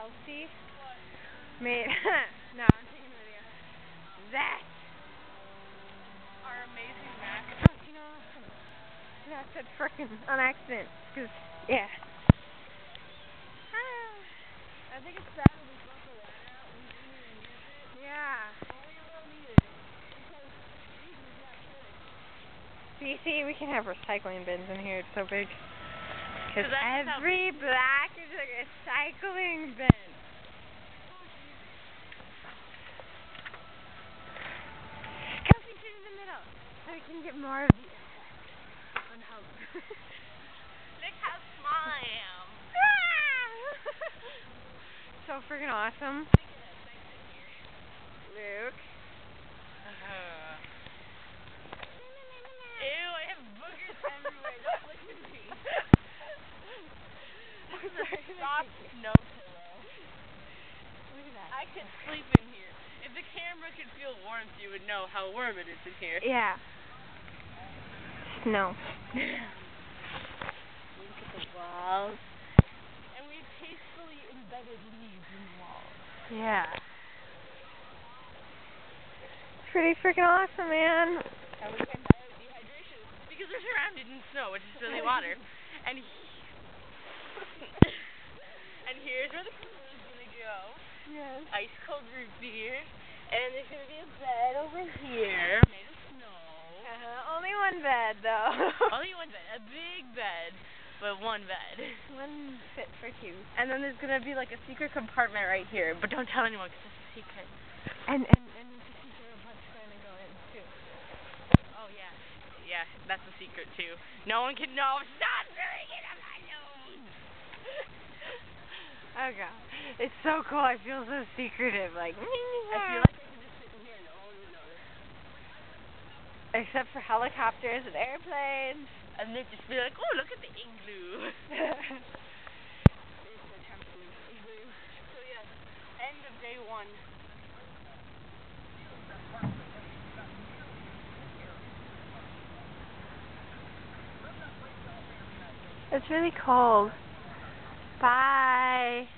Chelsea made no, I'm taking a video. That Our amazing Mac. No, I said frickin' on accident. Cause yeah. I think it's sad we broke the ladder out and we didn't even use it. Yeah. But we will need it. Because Jesus, yeah, See, we can have recycling bins in here. It's so big. Because that's every block is a recycling bin. Come sit in the middle so we can get more of the effect on hope. Look how small I am. So friggin' awesome. Luke. Ew, I have boogers everywhere. Don't look at me. This is a soft snow pillow. Look at that. I could sleep in here. If the camera could feel warmth, you would know how warm it is in here. Yeah. Snow. Look at the walls. And we tastefully embedded leaves in the walls. Yeah. Pretty freaking awesome, man. And we can die of dehydration because we're surrounded in snow, which is really water. And and here's where the cooler is gonna go. Yes. Ice cold root beer. And there's gonna be a bed over here made of snow. Only one bed though. Only one bed, a big bed, but one bed. One fit for two. And then there's gonna be like a secret compartment right here, but don't tell anyone because it's a secret. And it's a secret of what's gonna go in too. Oh yeah, that's a secret too. No one can know. Stop doing it! I'm alone. Oh god, it's so cool. I feel so secretive. Like I feel like I can just sit in here and no one would notice. Except for helicopters and airplanes. And they'd just be like, oh, look at the igloo. It's a trampoline igloo. So yeah, end of day one. It's really cold. Bye.